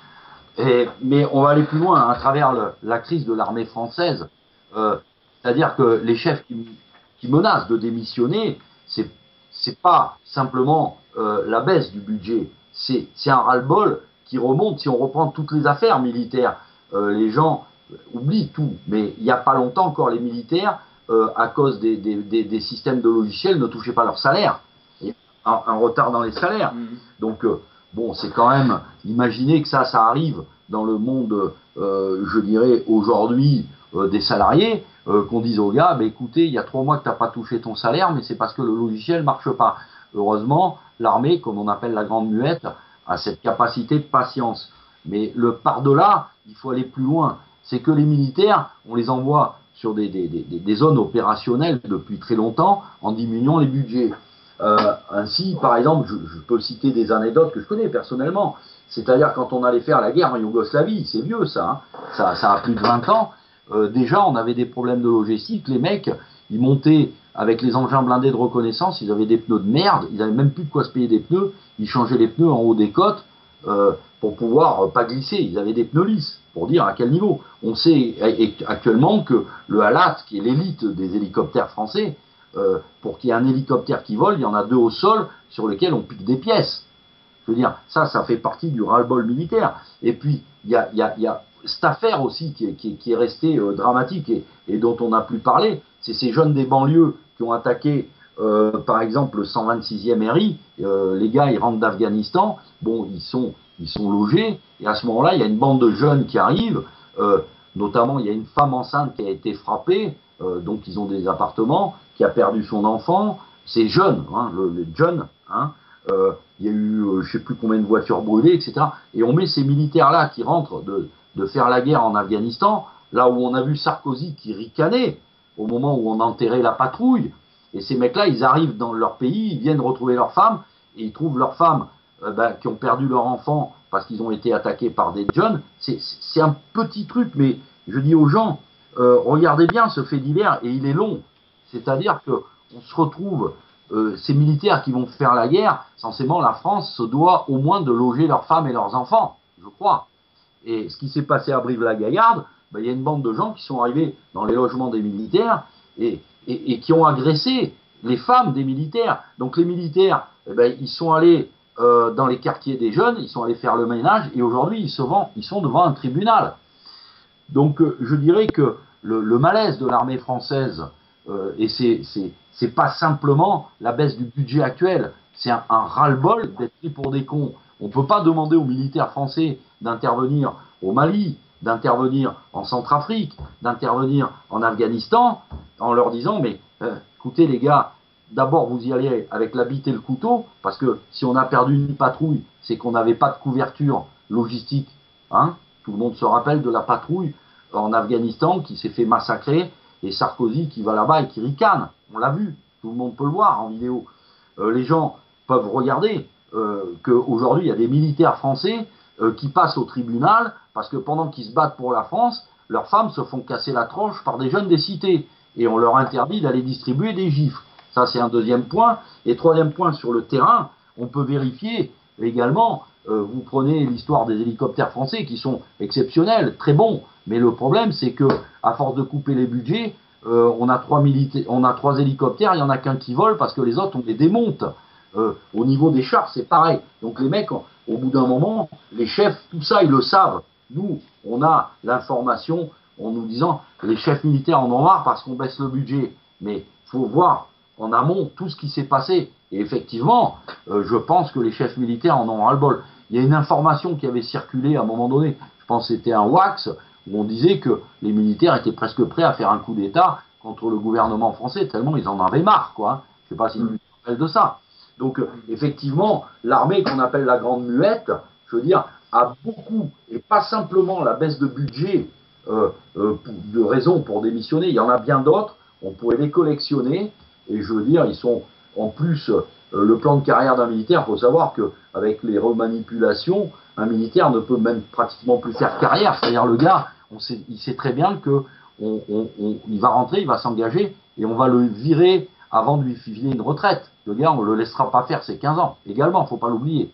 Mais on va aller plus loin à travers la crise de l'armée française. C'est-à-dire que les chefs qui menacent de démissionner, c'est pas simplement la baisse du budget, c'est un ras-le-bol qui remonte. Si on reprend toutes les affaires militaires, les gens oublient tout. Mais il n'y a pas longtemps encore, les militaires, à cause des systèmes de logiciels, ne touchaient pas leur salaire. Il y a un retard dans les salaires. Donc bon, c'est quand même, imaginez que ça arrive dans le monde, je dirais, aujourd'hui, des salariés, qu'on dise aux gars, bah, écoutez, il y a 3 mois que tu n'as pas touché ton salaire, mais c'est parce que le logiciel ne marche pas. Heureusement, l'armée, comme on appelle la grande muette, a cette capacité de patience. Mais le par-delà, il faut aller plus loin. C'est que les militaires, on les envoie sur des zones opérationnelles depuis très longtemps en diminuant les budgets. Ainsi, par exemple, je peux citer des anecdotes que je connais personnellement. C'est-à-dire quand on allait faire la guerre en Yougoslavie, c'est vieux ça, hein, ça a plus de 20 ans, déjà on avait des problèmes de logistique, les mecs, ils montaient avec les engins blindés de reconnaissance, ils avaient des pneus de merde, ils n'avaient même plus de quoi se payer des pneus, ils changeaient les pneus en haut des côtes pour pouvoir pas glisser, ils avaient des pneus lisses, pour dire à quel niveau. On sait actuellement que le HALAT, qui est l'élite des hélicoptères français, pour qu'il y ait un hélicoptère qui vole, il y en a 2 au sol sur lesquels on pique des pièces. Je veux dire, ça fait partie du ras-le-bol militaire. Et puis, il y a cette affaire aussi qui est restée dramatique et dont on n'a plus parlé. C'est ces jeunes des banlieues qui ont attaqué, par exemple, le 126e RI. Les gars, ils rentrent d'Afghanistan. Bon, ils sont logés. Et à ce moment-là, il y a une bande de jeunes qui arrivent. Notamment, il y a une femme enceinte qui a été frappée. Donc, ils ont des appartements, qui a perdu son enfant. C'est jeune, hein, les jeunes, hein. Il y a eu je ne sais plus combien de voitures brûlées, etc. Et on met ces militaires-là qui rentrent de faire la guerre en Afghanistan, là où on a vu Sarkozy qui ricanait au moment où on enterrait la patrouille. Et ces mecs-là, ils arrivent dans leur pays, ils viennent retrouver leurs femmes, et ils trouvent leurs femmes qui ont perdu leur enfant parce qu'ils ont été attaqués par des jeunes. C'est un petit truc, mais je dis aux gens, regardez bien ce fait divers, et il est long. C'est-à-dire qu'on se retrouve... ces militaires qui vont faire la guerre, censément la France se doit au moins de loger leurs femmes et leurs enfants, je crois. Et ce qui s'est passé à Brive-la-Gaillarde, il y a une bande de gens qui sont arrivés dans les logements des militaires et qui ont agressé les femmes des militaires. Donc les militaires, ils sont allés dans les quartiers des jeunes, ils sont allés faire le ménage et aujourd'hui ils sont devant un tribunal. Donc je dirais que le malaise de l'armée française, et c'est pas simplement la baisse du budget actuel, c'est un ras-le-bol d'être pris pour des cons. On ne peut pas demander aux militaires français d'intervenir au Mali, d'intervenir en Centrafrique, d'intervenir en Afghanistan, en leur disant mais écoutez les gars, d'abord vous y allez avec la bite et le couteau, parce que si on a perdu une patrouille, c'est qu'on n'avait pas de couverture logistique. Hein, tout le monde se rappelle de la patrouille en Afghanistan qui s'est fait massacrer, et Sarkozy qui va là-bas et qui ricane. On l'a vu, tout le monde peut le voir en vidéo. Les gens peuvent regarder qu'aujourd'hui, il y a des militaires français qui passent au tribunal parce que pendant qu'ils se battent pour la France, leurs femmes se font casser la tronche par des jeunes des cités. Et on leur interdit d'aller distribuer des gifles. Ça, c'est un deuxième point. Et troisième point, sur le terrain, on peut vérifier également, vous prenez l'histoire des hélicoptères français qui sont exceptionnels, très bons. Mais le problème, c'est que à force de couper les budgets, on a 3 hélicoptères, il n'y en a qu'un qui vole parce que les autres, on les démonte. Au niveau des chars, c'est pareil. Donc les mecs, au bout d'un moment, les chefs, tout ça, ils le savent. Nous, on a l'information en nous disant, les chefs militaires en ont marre parce qu'on baisse le budget. Mais il faut voir en amont tout ce qui s'est passé. Et effectivement, je pense que les chefs militaires en ont ras-le-bol. il y a une information qui avait circulé à un moment donné, je pense que c'était un wax, où on disait que les militaires étaient presque prêts à faire un coup d'État contre le gouvernement français, tellement ils en avaient marre, quoi. Je ne sais pas si tu te rappelles de ça. Donc, effectivement, l'armée qu'on appelle la Grande Muette, je veux dire, a beaucoup, et pas simplement la baisse de budget de raison pour démissionner, il y en a bien d'autres, on pourrait les collectionner, et je veux dire, ils sont, en plus, le plan de carrière d'un militaire, il faut savoir qu'avec les remanipulations, un militaire ne peut même pratiquement plus faire carrière, c'est-à-dire le gars, il sait très bien que il va rentrer, il va s'engager, et on va le virer avant de lui filer une retraite. Le gars, on ne le laissera pas faire ses 15 ans, également, il ne faut pas l'oublier.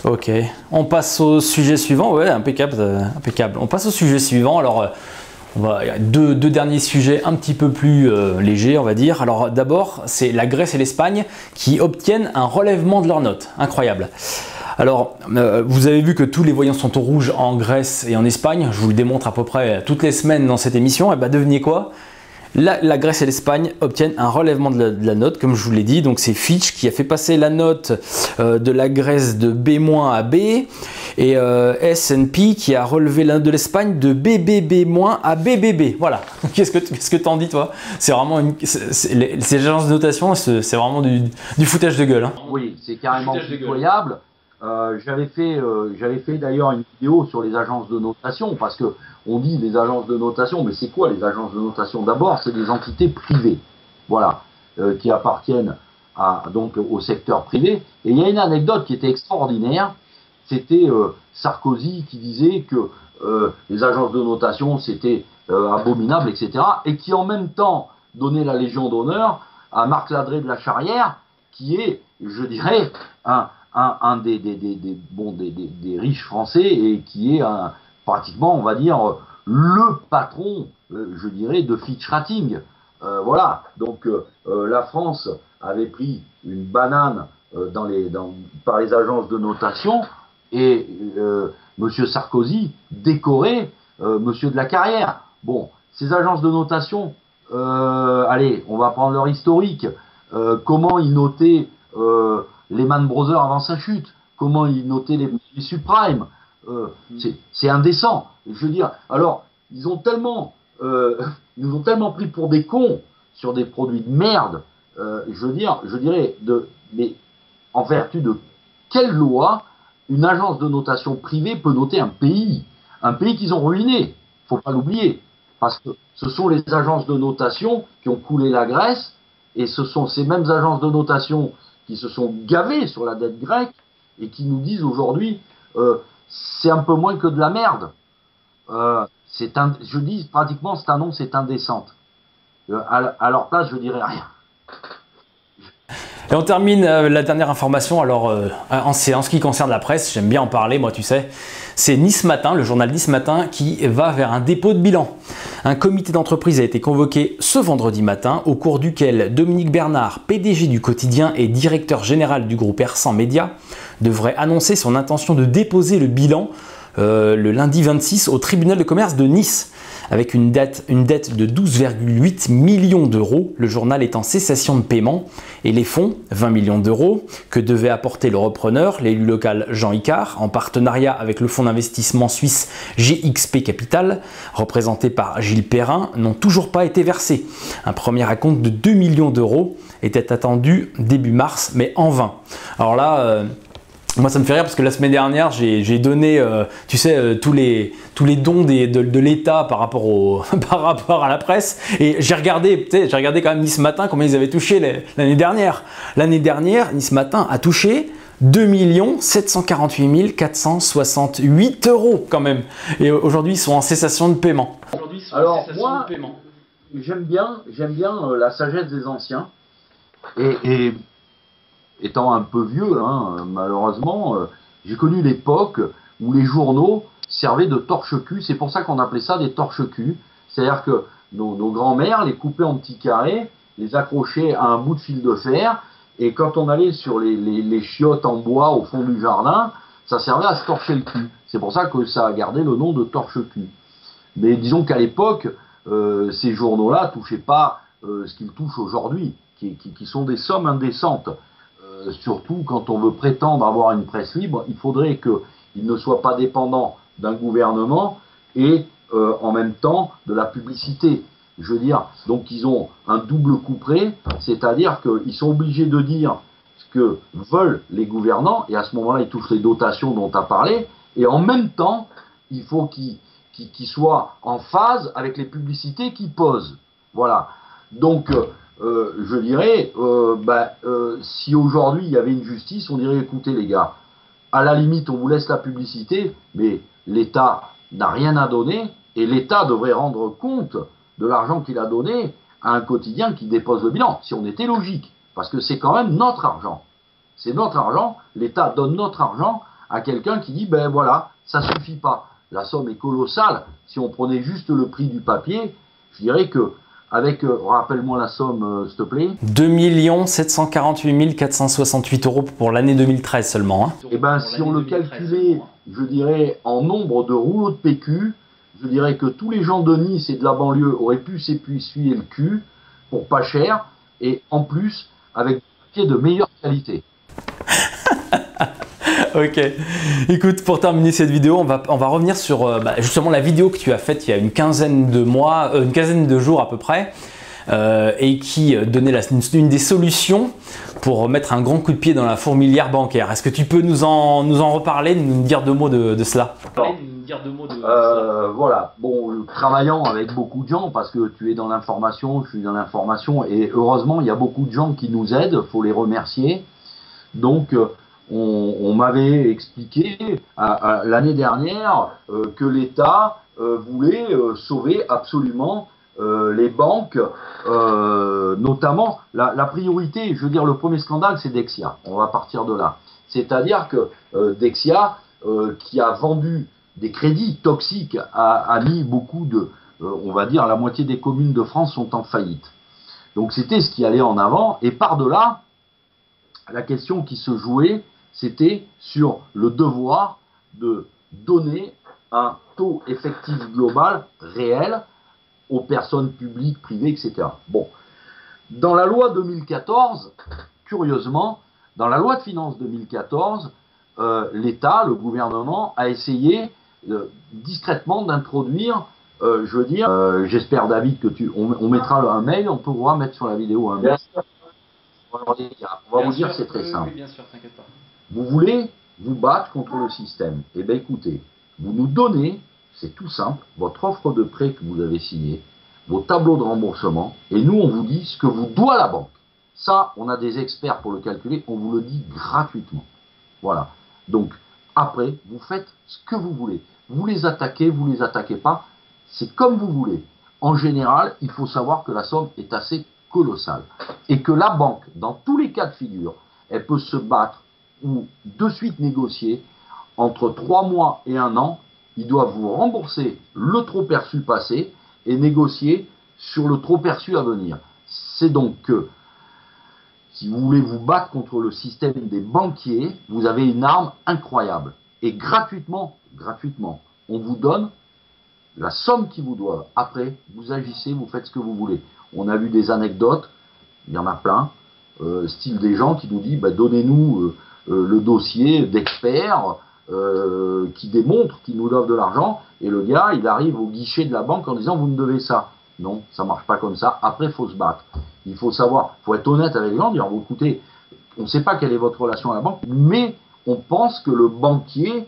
Ok, on passe au sujet suivant. Ouais, impeccable, impeccable. On passe au sujet suivant. Alors, il y a deux derniers sujets un petit peu plus légers, on va dire. Alors, d'abord, c'est la Grèce et l'Espagne qui obtiennent un relèvement de leurs notes. Incroyable. Alors, vous avez vu que tous les voyants sont au rouge en Grèce et en Espagne. Je vous le démontre à peu près toutes les semaines dans cette émission. Et bien, devinez quoi? La Grèce et l'Espagne obtiennent un relèvement de la note, comme je vous l'ai dit. Donc c'est Fitch qui a fait passer la note de la Grèce de B- à B, et S&P qui a relevé la note de l'Espagne de BBB- à BBB. Voilà. Qu'est-ce que t'en dis, toi? C'est vraiment ces agences de notation, c'est vraiment du foutage de gueule. Hein. Oui, c'est carrément incroyable. J'avais fait d'ailleurs une vidéo sur les agences de notation, parce que on dit les agences de notation, mais c'est quoi les agences de notation? D'abord, c'est des entités privées, voilà, qui appartiennent donc au secteur privé. Et il y a une anecdote qui était extraordinaire, c'était Sarkozy qui disait que les agences de notation c'était abominable, etc. Et qui en même temps donnait la Légion d'honneur à Marc Ladré de la Charrière, qui est, je dirais, un des riches français, et qui est pratiquement, on va dire, le patron, je dirais, de Fitch Ratings. Voilà, donc la France avait pris une banane par les agences de notation, et M. Sarkozy décorait M. de la Carrière. Bon, ces agences de notation, allez, on va prendre leur historique. Comment ils notaient Lehman Brothers avant sa chute, comment ils notaient les subprimes, c'est indécent. Je veux dire, alors, ils nous ont tellement pris pour des cons sur des produits de merde, je dirais, mais en vertu de quelle loi une agence de notation privée peut noter un pays qu'ils ont ruiné, faut pas l'oublier, parce que ce sont les agences de notation qui ont coulé la Grèce, et ce sont ces mêmes agences de notation qui se sont gavés sur la dette grecque et qui nous disent aujourd'hui c'est un peu moins que de la merde. Je dis pratiquement cette annonce est indécente. À leur place, je dirais rien. Et on termine la dernière information. Alors, en ce qui concerne la presse, j'aime bien en parler, moi, tu sais. C'est Nice Matin, le journal Nice Matin, qui va vers un dépôt de bilan. Un comité d'entreprise a été convoqué ce vendredi matin, au cours duquel Dominique Bernard, PDG du quotidien et directeur général du groupe R100 Média, devrait annoncer son intention de déposer le bilan le lundi 26 au tribunal de commerce de Nice. Avec une dette de 12,8 millions d'euros, le journal est en cessation de paiement, et les fonds, 20 millions d'euros, que devait apporter le repreneur, l'élu local Jean Icard, en partenariat avec le fonds d'investissement suisse GXP Capital, représenté par Gilles Perrin, n'ont toujours pas été versés. Un premier acompte de 2 millions d'euros était attendu début mars, mais en vain. Alors là, moi, ça me fait rire parce que la semaine dernière, j'ai donné, tu sais, tous les dons de l'État par rapport à la presse. Et j'ai regardé quand même Nice Matin combien ils avaient touché l'année dernière. L'année dernière, Nice Matin a touché 2 748 468 euros quand même. Et aujourd'hui, ils sont en cessation de paiement. Alors moi, j'aime bien la sagesse des anciens. Et étant un peu vieux, hein, malheureusement, j'ai connu l'époque où les journaux servaient de torche-cul. C'est pour ça qu'on appelait ça des torche-cul. C'est-à-dire que nos grands-mères les coupaient en petits carrés, les accrochaient à un bout de fil de fer, et quand on allait sur les chiottes en bois au fond du jardin, ça servait à se torcher le cul. C'est pour ça que ça a gardé le nom de torche-cul. Mais disons qu'à l'époque, ces journaux-là ne touchaient pas ce qu'ils touchent aujourd'hui, qui sont des sommes indécentes. surtout quand on veut prétendre avoir une presse libre, il faudrait qu'il ne soit pas dépendant d'un gouvernement et en même temps de la publicité. Je veux dire, donc ils ont un double couperet, c'est-à-dire qu'ils sont obligés de dire ce que veulent les gouvernants, et à ce moment-là, ils touchent les dotations dont tu as parlé, et en même temps, il faut qu'ils soient en phase avec les publicités qu'ils posent. Voilà. Donc, je dirais, si aujourd'hui il y avait une justice, on dirait, écoutez les gars, à la limite, on vous laisse la publicité, mais l'État n'a rien à donner, et l'État devrait rendre compte de l'argent qu'il a donné à un quotidien qui dépose le bilan, si on était logique, parce que c'est quand même notre argent. C'est notre argent, l'État donne notre argent à quelqu'un qui dit, ben voilà, ça suffit pas. La somme est colossale. Si on prenait juste le prix du papier, je dirais que, avec, rappelle-moi la somme, s'il te plaît. 2 748 468 € pour l'année 2013 seulement. Hein. Eh ben, si on le calculait, je dirais, en nombre de rouleaux de PQ, je dirais que tous les gens de Nice et de la banlieue auraient pu s'essuyer le cul pour pas cher, et en plus, avec des papiers de meilleure qualité. Ok, écoute, pour terminer cette vidéo, on va revenir sur justement la vidéo que tu as faite il y a une quinzaine de mois, une quinzaine de jours à peu près, et qui donnait une des solutions pour mettre un grand coup de pied dans la fourmilière bancaire. Est-ce que tu peux nous en reparler, nous dire deux mots de cela? Voilà, bon, travaillant avec beaucoup de gens, parce que tu es dans l'information, je suis dans l'information, et heureusement, il y a beaucoup de gens qui nous aident, il faut les remercier. Donc, on m'avait expliqué l'année dernière que l'État voulait sauver absolument les banques, notamment la priorité, je veux dire, le premier scandale, c'est Dexia. On va partir de là. C'est-à-dire que Dexia, qui a vendu des crédits toxiques, a mis beaucoup de, on va dire, la moitié des communes de France sont en faillite. Donc c'était ce qui allait en avant, et par-delà, la question qui se jouait, c'était sur le devoir de donner un taux effectif global réel aux personnes publiques, privées, etc. Bon, dans la loi 2014, curieusement, dans la loi de finances 2014, l'État, le gouvernement, a essayé discrètement d'introduire, je veux dire, j'espère David que on mettra un mail, on pourra mettre sur la vidéo un mail. On va vous dire, c'est très simple. Oui, bien sûr, t'inquiète pas. Vous voulez vous battre contre le système? Eh bien écoutez, vous nous donnez, c'est tout simple, votre offre de prêt que vous avez signée, vos tableaux de remboursement, et nous on vous dit ce que vous doit la banque. Ça, on a des experts pour le calculer, on vous le dit gratuitement. Voilà. Donc, après, vous faites ce que vous voulez. Vous les attaquez pas, c'est comme vous voulez. En général, il faut savoir que la somme est assez colossale. Et que la banque, dans tous les cas de figure, elle peut se battre ou de suite négocier entre 3 mois et 1 an. Ils doivent vous rembourser le trop perçu passé et négocier sur le trop perçu à venir. C'est donc que si vous voulez vous battre contre le système des banquiers, vous avez une arme incroyable. Et gratuitement, on vous donne la somme qu'ils vous doivent. Après, vous agissez, vous faites ce que vous voulez. On a vu des anecdotes, il y en a plein, style des gens qui nous disent bah, donnez-nous le dossier d'experts qui démontrent qu'ils nous doivent de l'argent, et le gars, il arrive au guichet de la banque en disant vous me devez ça. Non, ça marche pas comme ça. Après, il faut se battre. Il faut savoir, il faut être honnête avec les gens, dire bon, écoutez, on ne sait pas quelle est votre relation à la banque, mais on pense que le banquier,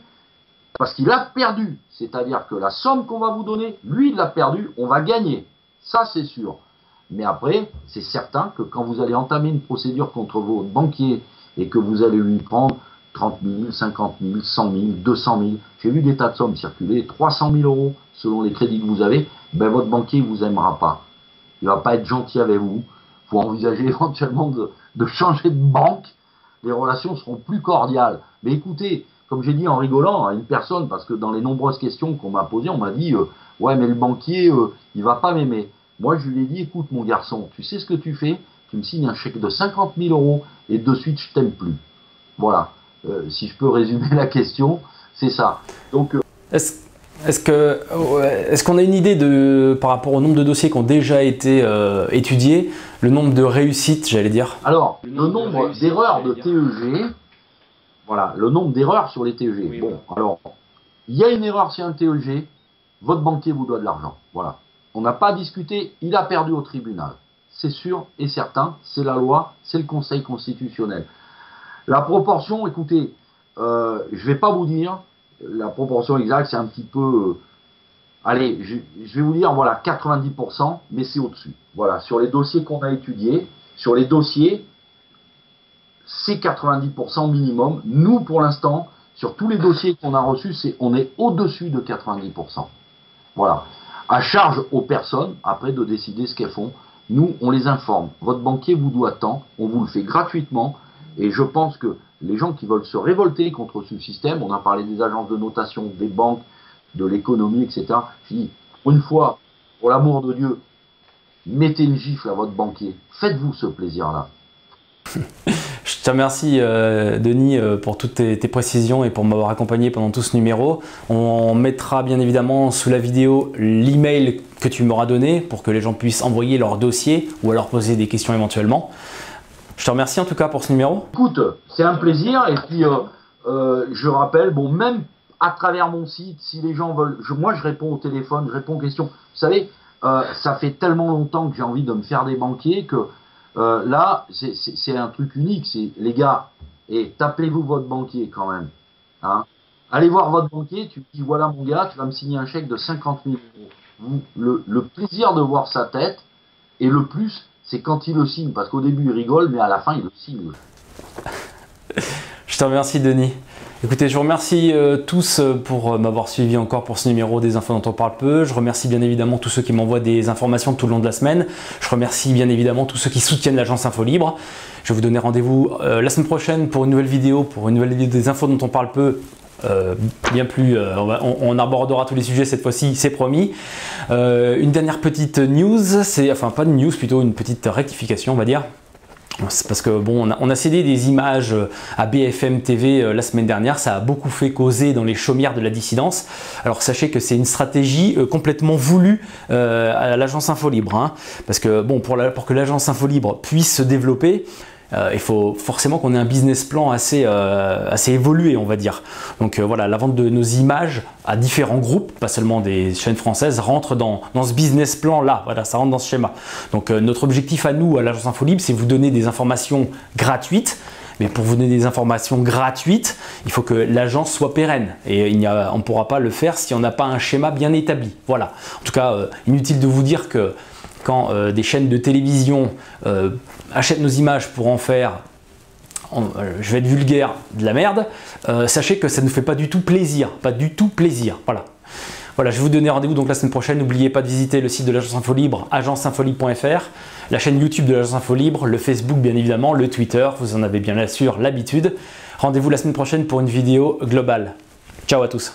parce qu'il a perdu, c'est-à-dire que la somme qu'on va vous donner, lui, il l'a perdu, on va gagner. Ça, c'est sûr. Mais après, c'est certain que quand vous allez entamer une procédure contre votre banquier et que vous allez lui prendre 30 000, 50 000, 100 000, 200 000, j'ai vu des tas de sommes circuler, 300 000 € selon les crédits que vous avez, ben votre banquier ne vous aimera pas. Il ne va pas être gentil avec vous. Il faut envisager éventuellement de changer de banque. Les relations seront plus cordiales. Mais écoutez, comme j'ai dit en rigolant à une personne, parce que dans les nombreuses questions qu'on m'a posées, on m'a dit ouais, mais le banquier, il va pas m'aimer. Moi, je lui ai dit écoute, mon garçon, tu sais ce que tu fais? Tu me signes un chèque de 50 000 € et de suite, je t'aime plus. Voilà. Si je peux résumer la question, c'est ça. Donc, Est-ce qu'on a une idée par rapport au nombre de dossiers qui ont déjà été étudiés, le nombre de réussites, j'allais dire? Alors, le nombre d'erreurs de TEG, voilà, le nombre d'erreurs sur les TEG. Oui, bon, alors, il y a une erreur sur un TEG, votre banquier vous doit de l'argent. Voilà. On n'a pas discuté, il a perdu au tribunal. C'est sûr et certain, c'est la loi, c'est le Conseil constitutionnel. La proportion, écoutez, je ne vais pas vous dire, la proportion exacte, c'est un petit peu... allez, je vais vous dire, voilà, 90%, mais c'est au-dessus. Voilà, sur les dossiers qu'on a étudiés, sur les dossiers, c'est 90% minimum. Nous, pour l'instant, sur tous les dossiers qu'on a reçus, on est au-dessus de 90%. Voilà. À charge aux personnes, après, de décider ce qu'elles font. Nous, on les informe. Votre banquier vous doit tant, on vous le fait gratuitement. Et je pense que les gens qui veulent se révolter contre ce système, on a parlé des agences de notation, des banques, de l'économie, etc. Je dis, une fois, pour l'amour de Dieu, mettez une gifle à votre banquier. Faites-vous ce plaisir-là. Je te remercie Denis pour toutes tes précisions et pour m'avoir accompagné pendant tout ce numéro. On mettra bien évidemment sous la vidéo l'email que tu m'auras donné pour que les gens puissent envoyer leur dossier ou alors poser des questions éventuellement. Je te remercie en tout cas pour ce numéro. Écoute, c'est un plaisir et puis je rappelle, bon, même à travers mon site, si les gens veulent, moi je réponds au téléphone, je réponds aux questions. Vous savez, ça fait tellement longtemps que j'ai envie de me faire des banquiers que là, c'est un truc unique. Les gars, et tapez-vous votre banquier quand même. Hein. Allez voir votre banquier, tu dis voilà mon gars, tu vas me signer un chèque de 50 000 €. Le plaisir de voir sa tête et le plus, c'est quand il le signe. Parce qu'au début il rigole, mais à la fin il le signe. Je te remercie Denis. Écoutez, je vous remercie tous pour m'avoir suivi encore pour ce numéro des infos dont on parle peu. Je remercie bien évidemment tous ceux qui m'envoient des informations tout le long de la semaine. Je remercie bien évidemment tous ceux qui soutiennent l'agence Info Libre. Je vais vous donner rendez-vous la semaine prochaine pour une nouvelle vidéo, des infos dont on parle peu. Bien plus, on abordera tous les sujets cette fois-ci, c'est promis. Une dernière petite news, enfin pas de news, plutôt une petite rectification on va dire. C'est parce que bon, on a cédé des images à BFM TV la semaine dernière, ça a beaucoup fait causer dans les chaumières de la dissidence. Alors sachez que c'est une stratégie complètement voulue à l'agence Info Libre, hein, parce que bon, pour que l'agence Info Libre puisse se développer, il faut forcément qu'on ait un business plan assez évolué, on va dire. Donc voilà, la vente de nos images à différents groupes, pas seulement des chaînes françaises, rentre dans ce business plan là. Voilà, ça rentre dans ce schéma. Donc notre objectif à nous, à l'agence Info Libre, c'est vous donner des informations gratuites. Mais pour vous donner des informations gratuites, il faut que l'agence soit pérenne. Et on ne pourra pas le faire si on n'a pas un schéma bien établi. Voilà. En tout cas, inutile de vous dire que quand des chaînes de télévision achètent nos images pour en faire, je vais être vulgaire, de la merde, sachez que ça ne nous fait pas du tout plaisir. Pas du tout plaisir. Voilà. Voilà, je vais vous donner rendez-vous donc la semaine prochaine. N'oubliez pas de visiter le site de l'agence Info Libre, agenceinfolibre.fr, la chaîne YouTube de l'agence Info Libre, le Facebook bien évidemment, le Twitter, vous en avez bien sûr l'habitude. Rendez-vous la semaine prochaine pour une vidéo globale. Ciao à tous.